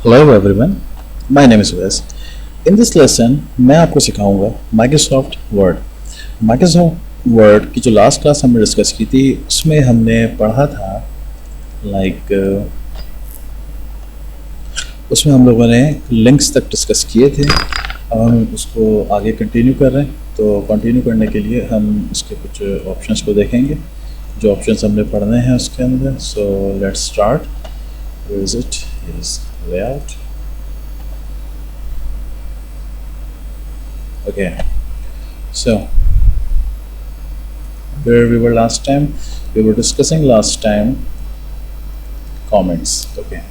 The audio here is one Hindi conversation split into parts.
Hello everyone, my name is Wes. In this lesson मैं आपको सिखाऊंगा Microsoft Word. Microsoft Word की जो लास्ट क्लास हमने डिस्कस की थी उसमें हमने पढ़ा था उसमें हम लोगों ने लिंक्स तक डिस्कस किए थे। अब हम उसको आगे कंटिन्यू कर रहे हैं, तो कंटिन्यू करने के लिए हम उसके कुछ ऑप्शंस को देखेंगे जो ऑप्शंस हमने पढ़ने हैं उसके अंदर। So let's start. Where is it? Is layout. Okay, so where we were last time, we were discussing last time comments. Okay,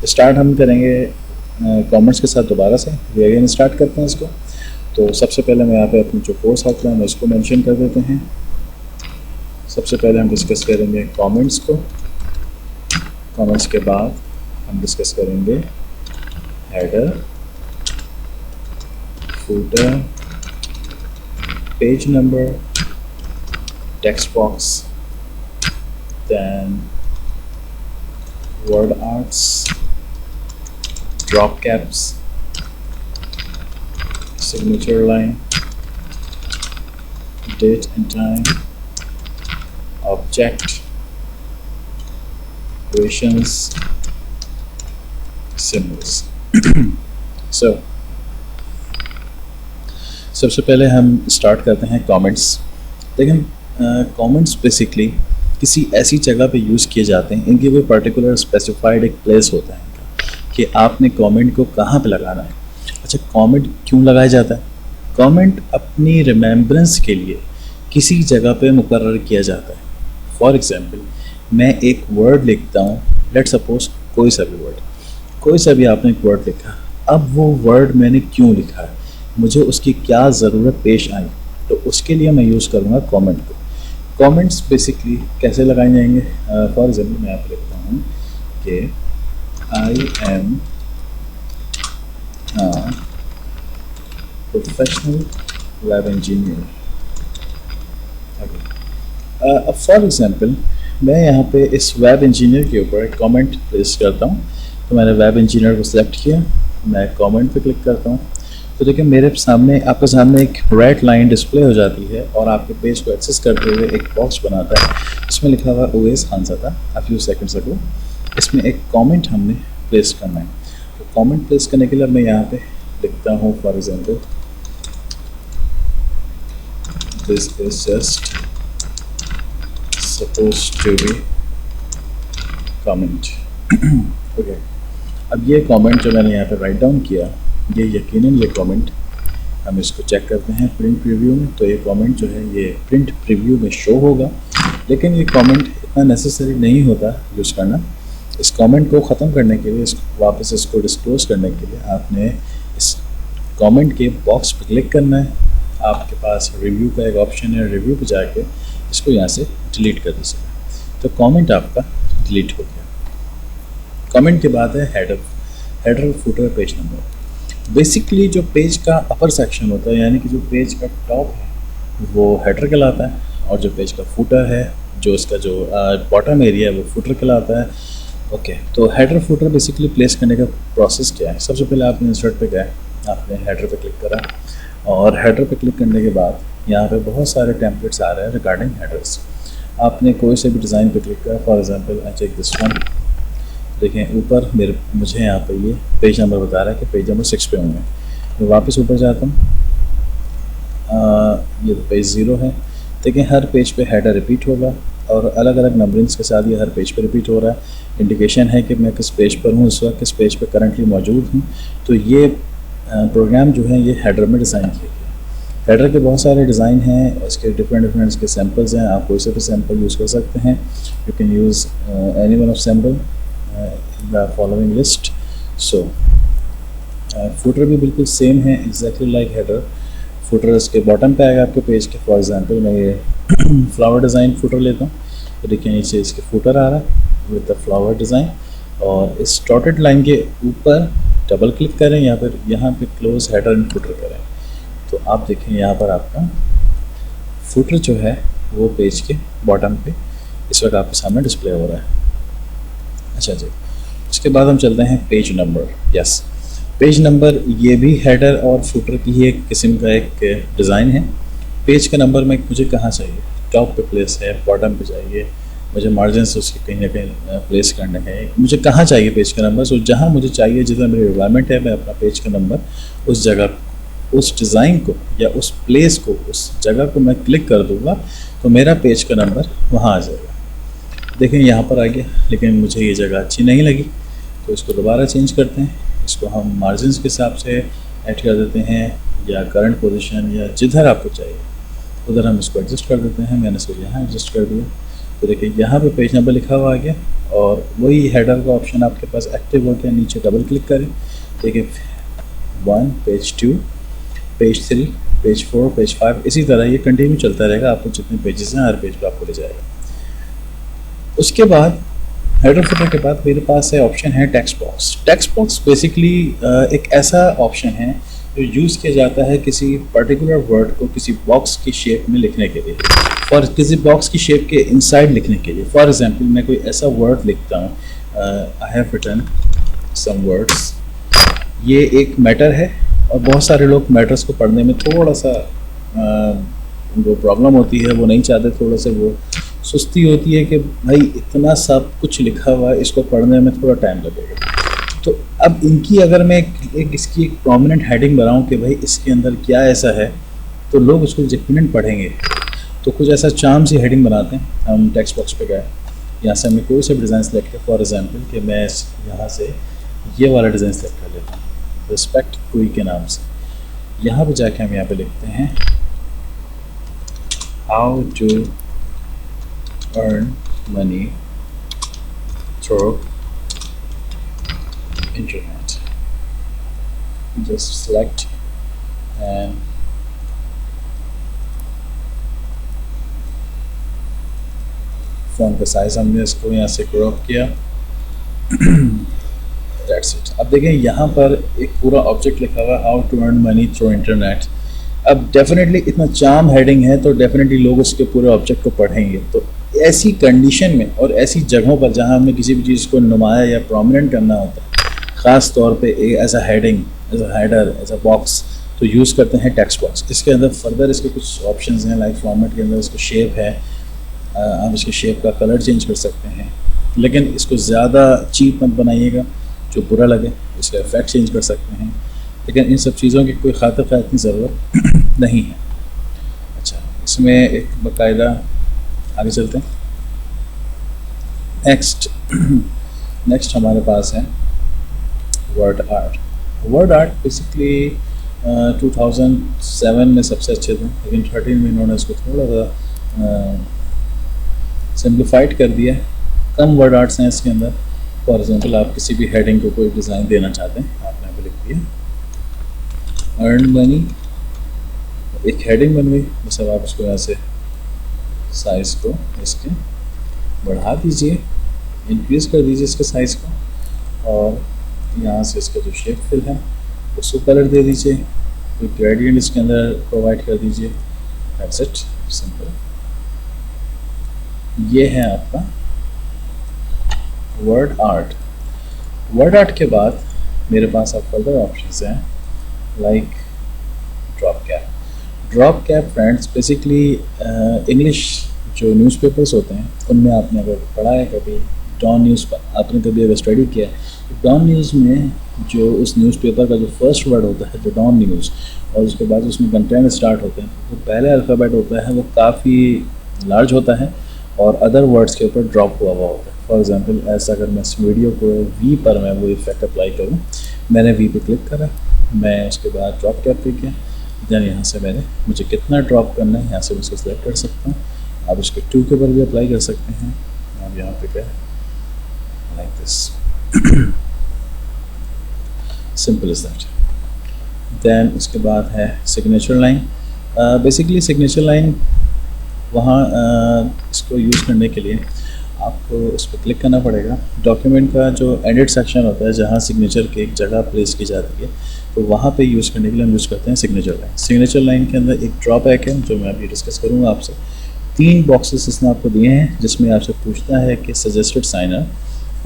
start हम करेंगे comments के साथ दोबारा से अगेन स्टार्ट करते हैं इसको। तो सबसे पहले मैं यहाँ पे अपनी जो कोर्स आउटलाइन है उसको मेंशन कर देते हैं। सबसे पहले हम डिस्कस करेंगे comments को। कमेंट्स के बाद हम डिस्कस करेंगे header, footer, page number, text box, then word arts, drop caps, signature line, date and time, object, equations, symbols. So सबसे पहले हम स्टार्ट करते हैं कमेंट्स। लेकिन कमेंट्स बेसिकली किसी ऐसी जगह पे यूज़ किए जाते हैं, इनकी कोई पर्टिकुलर स्पेसिफाइड एक प्लेस होता है इनका कि आपने कमेंट को कहाँ पे लगाना है। अच्छा, कमेंट क्यों लगाया जाता है? कमेंट अपनी रिमेम्बरेंस के लिए किसी जगह पे मुकर्रर किया जाता है। फॉर एग्जाम्पल, मैं एक वर्ड लिखता हूँ, लेट सपोज कोई सा भी आपने एक वर्ड लिखा। अब वो वर्ड मैंने क्यों लिखा है, मुझे उसकी क्या ज़रूरत पेश आई, तो उसके लिए मैं यूज़ करूँगा कमेंट को। कमेंट्स बेसिकली कैसे लगाए जाएंगे? फॉर एग्जाम्पल मैं आप लिखता हूँ कि I am professional web engineer. अब फॉर एग्जाम्पल मैं यहाँ पे इस वेब इंजीनियर के ऊपर एक कमेंट प्लेस करता हूँ। तो मैंने वेब इंजीनियर को सिलेक्ट किया, मैं कमेंट पे क्लिक करता हूँ। तो देखिए मेरे सामने आपके सामने एक रेड लाइन डिस्प्ले हो जाती है और आपके पेज को एक्सेस करते हुए एक बॉक्स बनाता है। इसमें लिखा हुआ ओएस हांजादा अ फ्यू सेकंड्स अगो। इसमें एक कमेंट हमने प्लेस करना है। तो कमेंट प्लेस करने के लिए मैं यहाँ पे लिखता हूँ for example this is just supposed to be comment. Okay. अब ये कमेंट जो मैंने यहाँ पे राइट डाउन किया, ये यकीनन ये कमेंट हम इसको चेक करते हैं प्रिंट प्रीव्यू में। तो ये कमेंट जो है ये प्रिंट प्रीव्यू में शो होगा, लेकिन ये कमेंट इतना नेसेसरी नहीं होता यूज़ करना। इस कमेंट को ख़त्म करने के लिए, वापस इसको डिस्क्लोज करने के लिए आपने इस कमेंट के बॉक्स पर क्लिक करना है। आपके पास रिव्यू का एक ऑप्शन है, रिव्यू पे जाके इसको यहाँ से डिलीट कर दीजिए। तो कमेंट आपका डिलीट हो गया। कमेंट के बाद है header, footer, page number. Basically जो पेज का अपर सेक्शन होता है, यानी कि जो पेज का टॉप है वो हेडर कहलाता है, और जो पेज का फुटर है, जो इसका जो बॉटम एरिया है वो फुटर कहलाता है। ओके, तो हेडर फुटर बेसिकली प्लेस करने का प्रोसेस क्या है? सबसे पहले आपने इंसर्ट पे गए, आपने हेडर पे क्लिक करा, और हेडर पे क्लिक करने के बाद यहाँ पे बहुत सारे टेम्पलेट्स आ रहे हैं रिगार्डिंग हेडर्स। आपने कोई से भी डिज़ाइन पे क्लिक करा, for example I check this one. देखें ऊपर मुझे यहाँ पे ये पेज नंबर बता रहा है कि पेज नंबर 6 पे होंगे। मैं वापस ऊपर जाता हूँ, ये तो पेज 0 है। देखें हर पेज पे हेडर रिपीट होगा और अलग अलग नंबरिंग्स के साथ ये हर पेज पे रिपीट हो रहा है। इंडिकेशन है कि मैं किस पेज पर हूँ, इस वक्त किस पेज पर करंटली मौजूद हूँ। तो ये प्रोग्राम जो है ये हेडर में डिज़ाइन किया गया। हेडर के बहुत सारे डिज़ाइन हैं, इसके डिफरेंट इसके सैम्पल्स हैं। आप कोई से भी सैम्पल यूज़ कर सकते हैं। You can use any one of sample in the following list. So footer भी बिल्कुल सेम है, एग्जैक्टली लाइक हेडर। फुटर इसके बॉटम पे आएगा आपके पेज के। फॉर एग्जांपल मैं ये फ्लावर डिज़ाइन फुटर लेता हूँ, तो देखिए नीचे इसके फुटर आ रहा है विद द फ्लावर डिज़ाइन, और इस डॉटेड लाइन के ऊपर डबल क्लिक करें, यहाँ पे क्लोज हेडर एंड फुटर करें। तो आप देखें यहाँ पर आपका फुटर जो है वो पेज के बॉटम पे इस वक्त आपके सामने डिस्प्ले हो रहा है। अच्छा जी, उसके बाद हम चलते हैं page number. Yes, page number ये भी हेडर और फुटर की ही एक किस्म का एक डिज़ाइन है। पेज का नंबर में मुझे कहाँ चाहिए, टॉप पे प्लेस है, बॉटम पे चाहिए, मुझे मार्जिन से उसके कहीं ना कहीं प्लेस करना है, मुझे कहाँ चाहिए पेज का नंबर। सो जहाँ मुझे चाहिए, जितना मेरी रिक्वायरमेंट है, मैं अपना पेज का नंबर उस जगह, उस डिज़ाइन को या उस प्लेस को, उस जगह को मैं क्लिक कर दूँगा तो मेरा पेज का नंबर वहाँ आ जाएगा। देखें यहाँ पर आ गया, लेकिन मुझे ये जगह अच्छी नहीं लगी तो इसको दोबारा चेंज करते हैं। इसको हम मार्जिन के हिसाब से ऐड कर देते हैं, या करंट पोजीशन, या जिधर आपको चाहिए उधर हम इसको एडजस्ट कर देते हैं। मैंने इसको यहाँ एडजस्ट कर दिया तो देखिए यहाँ पे पेज नंबर लिखा हुआ आ गया, और वही हेडर का ऑप्शन आपके पास एक्टिव हो गया। नीचे डबल क्लिक करें, देखिए 1, पेज 2, पेज 3, पेज 4, पेज 5, इसी तरह ये कंटिन्यू चलता रहेगा। आपको जितने पेजेस हैं हर पेज पर आपको ले जाएगा। उसके बाद हेडर फुटर के बाद मेरे पास है ऑप्शन है text box. Text box basically एक ऐसा ऑप्शन है जो यूज़ किया जाता है किसी पर्टिकुलर वर्ड को किसी बॉक्स की शेप में लिखने के लिए, और किसी बॉक्स की शेप के इनसाइड लिखने के लिए। फॉर एग्जांपल मैं कोई ऐसा वर्ड लिखता हूँ, I have written some words. ये एक मैटर है, और बहुत सारे लोग मैटर्स को पढ़ने में थोड़ा सा उनको प्रॉब्लम होती है, वो नहीं चाहते, थोड़ा सा वो सुस्ती होती है कि भाई इतना सब कुछ लिखा हुआ है, इसको पढ़ने में थोड़ा टाइम लगेगा। तो अब इनकी अगर मैं इसकी एक प्रोमिनेंट हेडिंग बनाऊं कि भाई इसके अंदर क्या ऐसा है, तो लोग उसको यकीनन पढ़ेंगे। तो कुछ ऐसा चार्म सी हेडिंग बनाते हैं। हम टेक्स्ट बॉक्स पे गए, यहाँ से हमने कोई सा डिज़ाइन सेलेक्ट किया। फॉर एग्जांपल कि मैं यहाँ से ये वाला डिज़ाइन सेलेक्ट कर लेता हूँ, रिस्पेक्ट कोई के नाम से। यहाँ पे जाके हम यहाँ पे लिखते हैं how to earn money through internet. Just select and phone का साइज़ हमने इसको यहाँ से क्रॉप किया। That's it। अब देखें यहाँ पर एक पूरा ऑब्जेक्ट लिखा हुआ है how to earn money through internet. अब डेफिनेटली इतना चार्म हेडिंग है तो डेफिनेटली लोग उसके पूरे ऑब्जेक्ट को पढ़ेंगे। तो ऐसी कंडीशन में और ऐसी जगहों पर जहाँ हमें किसी भी चीज़ को नुमाया या प्रोमिनेंट करना होता है, ख़ास तौर पे as a heading, as a header, as a box, तो यूज़ करते हैं टेक्स्ट बॉक्स। इसके अंदर फर्दर इसके कुछ ऑप्शंस हैं, लाइक फॉर्मेट के अंदर इसको शेप है, आप इसके शेप का कलर चेंज कर सकते हैं, लेकिन इसको ज़्यादा चीप मत बनाइएगा जो बुरा लगे। इसका इफेक्ट चेंज कर सकते हैं, लेकिन इन सब चीज़ों की कोई खातिर ख्याल की ज़रूरत नहीं है। अच्छा, इसमें एक बाकायदा आगे चलते हैं। नेक्स्ट हमारे पास है word art. Word art basically 2007 में सबसे अच्छे थे, लेकिन 13 में इन्होंने इसको थोड़ा सा सिंप्लीफाइड कर दिया। कम वर्ड आर्ट्स हैं इसके अंदर। फॉर एग्जांपल आप किसी भी हेडिंग को कोई डिज़ाइन देना चाहते हैं, आपने यहाँ पे लिख दिया अर्न मनी, एक हेडिंग बन गई। बस अब आप उसको यहाँ से साइज़ को इसके बढ़ा दीजिए, इंक्रीज़ कर दीजिए इसके साइज़ को, और यहाँ से इसका जो शेप फिल है उसको कलर दे दीजिए, कोई ग्रेडियंट इसके अंदर प्रोवाइड कर दीजिए। That's it, simple. ये है आपका वर्ड आर्ट। वर्ड आर्ट के बाद मेरे पास अब फर्दर ऑप्शंस हैं like drop cap. Drop cap friends basically English जो न्यूज़पेपर्स होते हैं उनमें आपने अगर पढ़ा है कभी, डॉन न्यूज़ आपने कभी अगर स्टडी किया है, तो डॉन न्यूज़ में जो उस न्यूज़पेपर का जो फर्स्ट वर्ड होता है, जो डॉन न्यूज़, और उसके बाद उसमें कंटेंट स्टार्ट होते हैं, तो पहले अल्फ़ाबेट होता है वो काफ़ी लार्ज होता है और अदर वर्ड्स के ऊपर ड्रॉप हुआ होता है। फॉर एग्जांपल ऐसा अगर मैं इस वीडियो को वी पर मैं वो इफेक्ट अप्लाई करूँ, मैंने वी पे क्लिक करा, मैं उसके बाद ड्रॉप कैप पे किया, देन यहाँ से मुझे कितना ड्रॉप करना है यहाँ से मैं उसको सिलेक्ट कर सकता हूँ। आप इसको 2 के ऊपर भी अप्लाई कर सकते हैं। आप यहाँ पे क्या like this, simple is that. Then उसके बाद है signature line. Basically signature line वहाँ इसको यूज़ करने के लिए आपको उस पर क्लिक करना पड़ेगा। डॉक्यूमेंट का जो एडिट सेक्शन होता है जहाँ सिग्नेचर की एक जगह प्लेस की जाती है, तो वहाँ पे यूज़ करने के लिए हम यूज़ करते हैं सिग्नेचर लाइन। सिग्नेचर लाइन के अंदर एक ड्रॉबैक है जो मैं अभी डिस्कस करूँगा आपसे। 3 बॉक्सेस इसने आपको दिए हैं जिसमें आपसे पूछता है कि suggested signer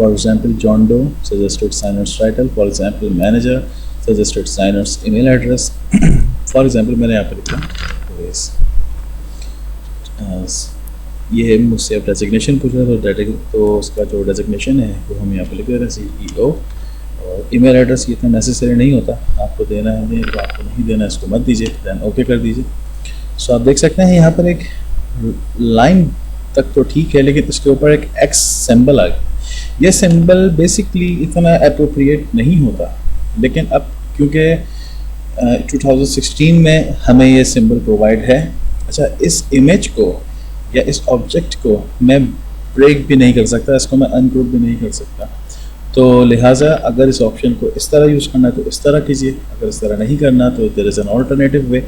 For example, John Doe suggested signer's title. For example, manager suggested signer's email address. For example, मैंने यहाँ पर लिखा ये मुझसे अब डेजिग्नेशन पूछ रहा है, तो उसका जो डेजिग्नेशन है वो हम यहाँ पर लिख रहे हैं CEO। और ईमेल एड्रेस ये इतना नेसेसरी नहीं होता, आपको देना है दें, तो आपको नहीं देना है इसको मत दीजिए, दैन ओके कर दीजिए। सो आप देख सकते हैं यहाँ पर एक लाइन तक तो ठीक है, लेकिन इसके ऊपर एक एक्स सिंबल आ गया। ये सिंबल बेसिकली इतना अप्रोप्रिएट नहीं होता, लेकिन अब क्योंकि 2016 में हमें ये सिंबल प्रोवाइड है। अच्छा, इस इमेज को या इस ऑब्जेक्ट को मैं ब्रेक भी नहीं कर सकता, इसको मैं अनग्रुप भी नहीं कर सकता, तो लिहाजा अगर इस ऑप्शन को इस तरह यूज़ करना है तो इस तरह कीजिए, अगर इस तरह नहीं करना तो there is an alternative way.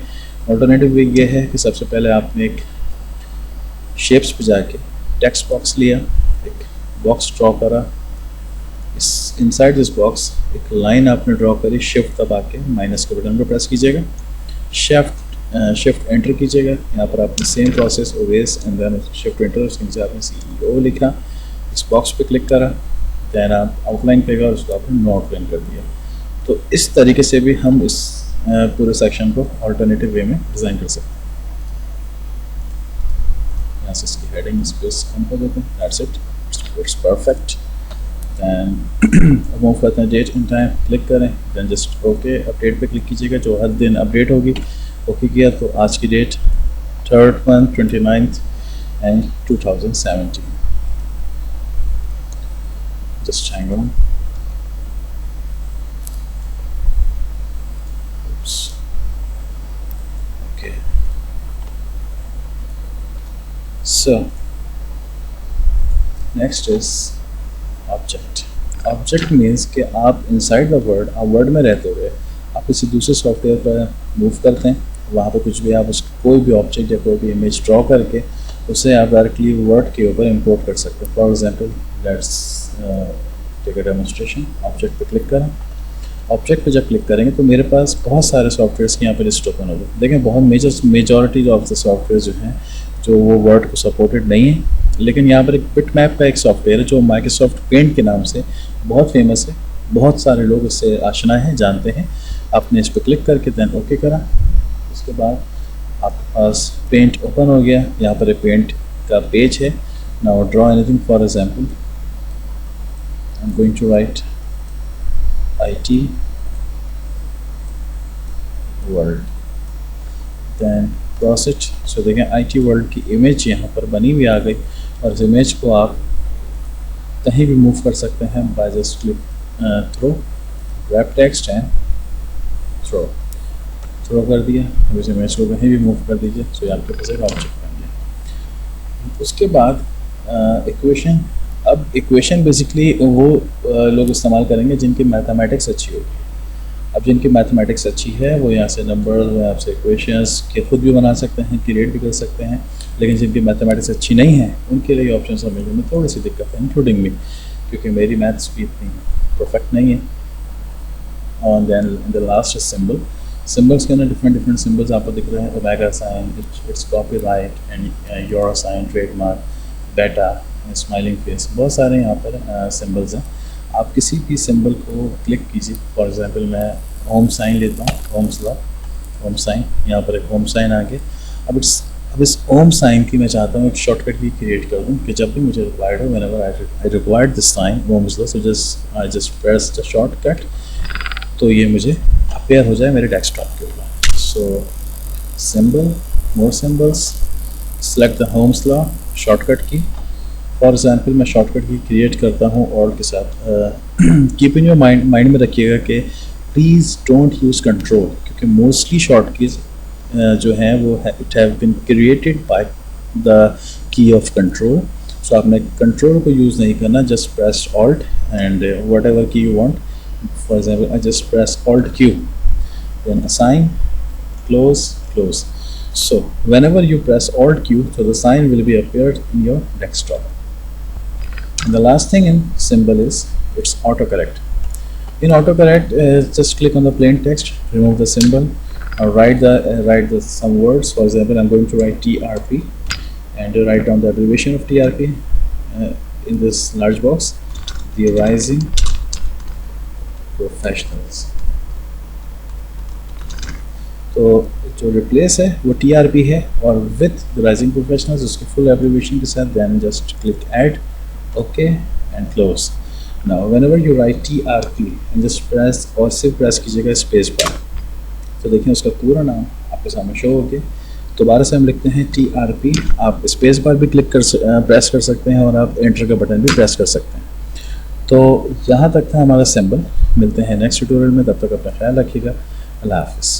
Alternative way ये है कि सबसे पहले आपने एक शेप्स पे जाके टेक्स्ट बॉक्स लिया, एक बॉक्स ड्रॉ करा, इस इनसाइड दिस बॉक्स एक लाइन आपने ड्रॉ करी, शिफ्ट दबा के माइनस के बटन पर प्रेस कीजिएगा, शिफ्ट एंटर कीजिएगा। यहाँ पर आपने सेम प्रोसेस ओवेस एंड देन शिफ्ट एंटर, उसके नीचे आपने CEO लिखा, इस बॉक्स पे क्लिक करा, दैन आप आउटलाइन पे गए और उसको आपने नोट लाइन कर दिया। तो इस तरीके से भी हम इस पूरे सेक्शन को अल्टरनेटिव वे में डिज़ाइन कर सकते हैं। यहाँ से इसकी हेडिंग स्पेस कम कर देते हैं, that's it, it's perfect. Then move करते हैं डेट एंड टाइम, क्लिक करें, दैन जस्ट ओके, अपडेट पे क्लिक कीजिएगा, जो हर दिन अपडेट होगी। ओके किया तो आज की date 3rd 29th and 2017। Just hang on. Oops. Okay. So next is object. Object means कि आप inside the word, आप word में रहते हुए आप किसी दूसरे सॉफ्टवेयर पर मूव करते हैं, वहाँ पे कुछ भी आप कोई भी ऑब्जेक्ट या कोई भी इमेज ड्रॉ करके उसे आप डायरेक्टली वर्ड के ऊपर इंपोर्ट कर सकते हैं। For example let's take a demonstration. Object पे क्लिक करें, ऑब्जेक्ट पे जब क्लिक करेंगे तो मेरे पास बहुत सारे सॉफ्टवेयर्स की यहाँ पे लिस्ट ओपन होगी। देखें, बहुत मेजॉरिटी ऑफ द सॉफ्टवेयर जो हैं जो वो वर्ड को सपोर्टेड नहीं है, लेकिन यहाँ पर एक बिटमैप का एक सॉफ्टवेयर है जो माइक्रोसॉफ्ट पेंट के नाम से बहुत फेमस है, बहुत सारे लोग इससे आशना हैं, जानते हैं। आपने इस पर क्लिक करके दैन ओके करा, उसके बाद आपके पास पेंट ओपन हो गया। यहाँ पर पेंट का पेज है। Now draw anything, for example I am going to write IT world, then cross it. So देखें IT वर्ल्ड की इमेज यहाँ पर बनी हुई आ गई, और इस इमेज को आप कहीं भी मूव कर सकते हैं by just click through, grab text and throw कर दिया। अब इस इमेज को कहीं भी मूव कर दीजिए। सो आपके पास एक ऑब्जेक्ट बन गया। उसके बाद इक्वेशन। अब इक्वेशन बेसिकली वो लोग इस्तेमाल करेंगे जिनकी मैथमेटिक्स अच्छी होगी। अब जिनकी मैथमेटिक्स अच्छी है वो यहाँ से नंबर, यहाँ से इक्वेशंस के खुद भी बना सकते हैं, क्रिएट भी कर सकते हैं, लेकिन जिनकी मैथमेटिक्स अच्छी नहीं है उनके लिए ऑप्शन समझने में थोड़ी सी दिक्कत है, इंक्लूडिंग मी, क्योंकि मेरी मैथ्स भी इतनी परफेक्ट नहीं है। और then in the last symbol. Symbols के अंदर डिफरेंट सिंबल्स आपको दिख रहे हैं। Omega sign, it's copyright and euro sign, trademark, beta, smiling face, बहुत सारे यहाँ पर सिंबल्स हैं। आप किसी भी सिंबल को क्लिक कीजिए। फॉर एग्जांपल मैं होम साइन लेता हूँ, होम साइन, यहाँ पर एक होम साइन आ गया। अब इस होम साइन की मैं चाहता हूँ एक शॉर्टकट भी क्रिएट कर दूँ कि जब भी मुझे रिक्वायर्ड हो, whenever I required this sign होम्स लो, so I just press the shortcut, तो ये मुझे अपेयर हो जाए मेरे डेस्कटॉप के ऊपर। So symbol, more symbols, select the homes law, shortcut key. For example मैं शॉर्टकट की क्रिएट करता हूँ और के साथ कीप इन योर माइंड में रखिएगा कि प्लीज़ डोंट यूज़ कंट्रोल, क्योंकि मोस्टली शॉर्ट कीज जो हैं वो it have been created by the key of control. So आपने कंट्रोल को यूज़ नहीं करना, just press Alt and whatever key you want. For example, I just press Alt Q, then assign, close. So whenever you press Alt Q, so the sign will be appeared in your desktop. And the last thing in symbol is its autocorrect. In autocorrect, just click on the plain text, remove the symbol, or write some words. For example, I'm going to write TRP, and write down the abbreviation of TRP in this large box. The rising professionals. तो जो रिप्लेस है वो TRP है और विथ द राइजिंग प्रोफेशनल्स उसके फुल एब्रीविएशन के साथ then just click add, okay and close. Now whenever you write TRP and just press और सिर्फ प्रेस कीजिएगा स्पेस बार, तो देखिए उसका पूरा नाम आपके सामने शो हो गया। दोबारा से हम लिखते हैं TRP, आप स्पेस बार भी प्रेस कर सकते हैं और आप एंटर का बटन भी प्रेस कर सकते हैं। तो यहाँ तक था हमारा सिंबल। मिलते हैं नेक्स्ट ट्यूटोरियल में, तब तक अपना ख्याल रखिएगा। अल्लाह हाफिज़।